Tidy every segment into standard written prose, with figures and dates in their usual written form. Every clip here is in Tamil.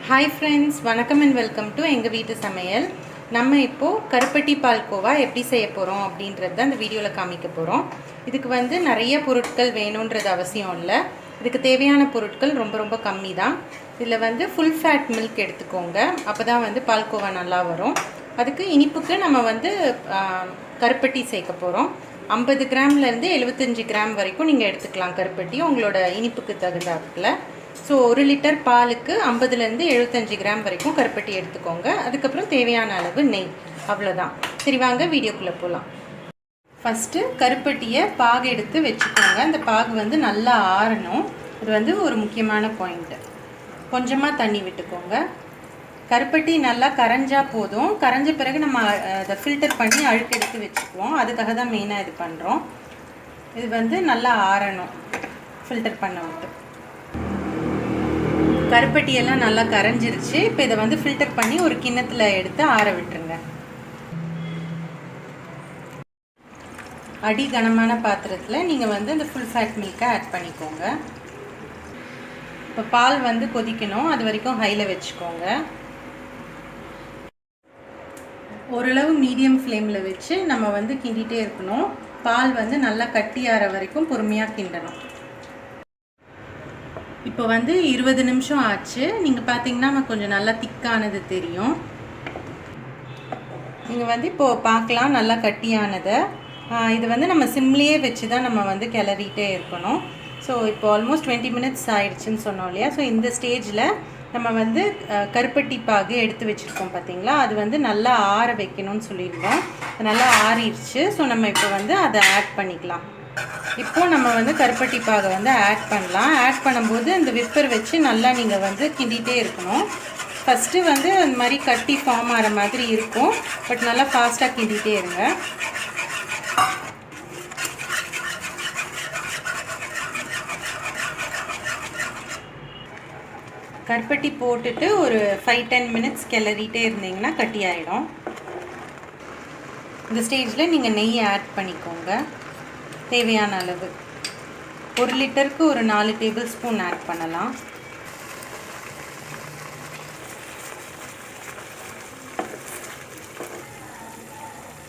ஹாய் ஃப்ரெண்ட்ஸ், வணக்கம் அண்ட் வெல்கம் டு எங்கள் வீட்டு சமையல். நம்ம இப்போது கருப்பட்டி பால்கோவா எப்படி செய்ய போகிறோம் அப்படின்றது தான் இந்த வீடியோவில் காமிக்க போகிறோம். இதுக்கு வந்து நிறைய பொருட்கள் வேணுன்றது அவசியம் இல்லை. இதுக்கு தேவையான பொருட்கள் ரொம்ப ரொம்ப கம்மி தான். இதில் வந்து ஃபுல் ஃபேட் மில்க் எடுத்துக்கோங்க, அப்போ தான் வந்து பால்கோவா நல்லா வரும். அதுக்கு இனிப்புக்கு நம்ம வந்து கருப்பட்டி சேர்க்க போகிறோம். 50 கிராம்லேருந்து 75 கிராம் வரைக்கும் நீங்கள் எடுத்துக்கலாம் கருப்பட்டி, உங்களோட இனிப்புக்கு தகுந்தாப்புல. ஸோ 1 லிட்டர் பாலுக்கு 50லேருந்து 75 கிராம் வரைக்கும் கருப்பட்டி எடுத்துக்கோங்க. அதுக்கப்புறம் தேவையான அளவு நெய், அவ்வளோதான். சரி, வாங்க வீடியோக்குள்ளே போகலாம். ஃபஸ்ட்டு கருப்பட்டியை பாகு எடுத்து வச்சுக்கோங்க. அந்த பாகு வந்து நல்லா ஆறணும். இது வந்து ஒரு முக்கியமான பாயிண்ட்டு. கொஞ்சமாக தண்ணி விட்டுக்கோங்க. கருப்பட்டி நல்லா கரைஞ்சால் போதும். கரைஞ்ச பிறகு நம்ம அதை ஃபில்டர் பண்ணி அழுக்கு எடுத்து வச்சுக்குவோம். அதுக்காக தான் மெயினாக இது பண்ணுறோம். இது வந்து நல்லா ஆறணும் ஃபில்டர் பண்ண விட்டு. கருப்பட்டியெல்லாம் நல்லா கரைஞ்சிருச்சு. இப்போ இதை வந்து ஃபில்டர் பண்ணி ஒரு கிண்ணத்தில் எடுத்து ஆற விட்டுருங்க. அடி கனமான பாத்திரத்தில் நீங்கள் வந்து இந்த ஃபுல் ஃபேட் மில்கை ஆட் பண்ணிக்கோங்க. இப்போ பால் வந்து கொதிக்கணும், அது வரைக்கும் ஹையில் வச்சுக்கோங்க. ஓரளவு மீடியம் ஃப்ளேமில் வச்சு நம்ம வந்து கிண்டிகிட்டே இருக்கணும். பால் வந்து நல்லா கட்டி ஆற வரைக்கும் பொறுமையாக கிண்டணும். இப்போ வந்து 20 நிமிஷம் ஆச்சு. நீங்கள் பார்த்தீங்கன்னா கொஞ்சம் நல்லா திக்கானது தெரியும். நீங்கள் வந்து இப்போது பார்க்கலாம் நல்லா கட்டியானதை. இது வந்து நம்ம சிம்லேயே வச்சு தான் நம்ம வந்து கிளறிட்டே இருக்கணும். ஸோ இப்போ ஆல்மோஸ்ட் 20 மினிட்ஸ் ஆயிடுச்சுன்னு சொன்னோம் இல்லையா. ஸோ இந்த ஸ்டேஜில் நம்ம வந்து கருப்பட்டி பாகு எடுத்து வச்சுருக்கோம் பார்த்தீங்களா, அது வந்து நல்லா ஆற வைக்கணும்னு சொல்லியிருந்தோம். நல்லா ஆறிடுச்சு. ஸோ நம்ம இப்போ வந்து அதை ஆட் பண்ணிக்கலாம். இப்போது நம்ம வந்து கருப்பட்டி பாகை வந்து ஆட் பண்ணலாம். ஆட் பண்ணும்போது இந்த விப்பர் வச்சு நல்லா நீங்கள் வந்து கிண்டிகிட்டே இருக்கணும். ஃபஸ்ட்டு வந்து அந்த மாதிரி கட்டி ஃபார்ம் ஆகிற மாதிரி இருக்கும், பட் நல்லா ஃபாஸ்ட்டாக கிண்டிகிட்டே இருங்க. கருப்பட்டி போட்டுட்டு ஒரு 5-10 மினிட்ஸ் கிளறிட்டே இருந்தீங்கன்னா கட்டி ஆகிடும். இந்த ஸ்டேஜில் நீங்கள் நெய் ஆட் பண்ணிக்கோங்க தேவையான அளவு. 1 லிட்டருக்கு ஒரு 4 டேபிள் ஸ்பூன் ஆட் பண்ணலாம்.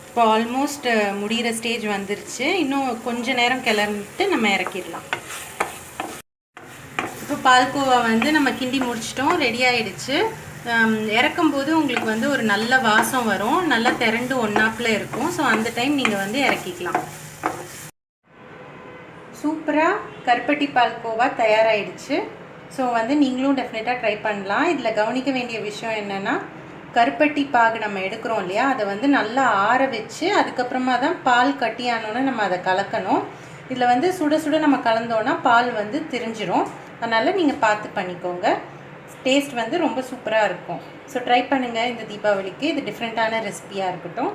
இப்போ ஆல்மோஸ்ட் முடிகிற ஸ்டேஜ் வந்துருச்சு. இன்னும் கொஞ்சம் நேரம் கிளறிட்டு நம்ம இறக்கிடலாம். இப்போ பால்கோவா வந்து நம்ம கிண்டி முடிச்சிட்டோம், ரெடி ஆகிடுச்சு. இறக்கும்போது உங்களுக்கு வந்து ஒரு நல்ல வாசம் வரும், நல்லா திரண்டு ஒன்றாப்பில் இருக்கும். ஸோ அந்த டைம் நீங்கள் வந்து இறக்கிக்கலாம். சூப்பராக கருப்பட்டி பால்கோவா தயாராகிடுச்சு. ஸோ வந்து நீங்களும் டெஃபினட்டாக ட்ரை பண்ணலாம். இதில் கவனிக்க வேண்டிய விஷயம் என்னென்னா, கருப்பட்டி பாகு நம்ம எடுக்கிறோம் இல்லையா, அதை வந்து நல்லா ஆற வச்சு அதுக்கப்புறமா தான் பால் கட்டியானோன்னு நம்ம அதை கலக்கணும். இதில் வந்து சுட சுட நம்ம கலந்தோன்னா பால் வந்து திரிஞ்சிரும். அதனால் நீங்கள் பார்த்து பண்ணிக்கோங்க. டேஸ்ட் வந்து ரொம்ப சூப்பராக இருக்கும். ஸோ ட்ரை பண்ணுங்கள் இந்த தீபாவளிக்கு. இது டிஃப்ரெண்ட்டான ரெசிபியாக இருக்கட்டும்.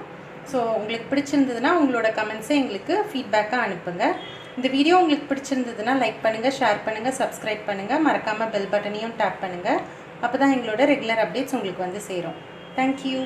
ஸோ உங்களுக்கு பிடிச்சிருந்ததுன்னா உங்களோட கமெண்ட்ஸை எங்களுக்கு ஃபீட்பேக்காக அனுப்புங்க. இந்த வீடியோ உங்களுக்கு பிடிச்சிருந்ததுன்னா லைக் பண்ணுங்கள், ஷேர் பண்ணுங்கள், சப்ஸ்கிரைப் பண்ணுங்கள். மறக்காமல் பெல் பட்டனையும் டேப் பண்ணுங்கள். அப்போ தான் எங்களோட ரெகுலர் அப்டேட்ஸ் உங்களுக்கு வந்து சேரும். தேங்க்யூ.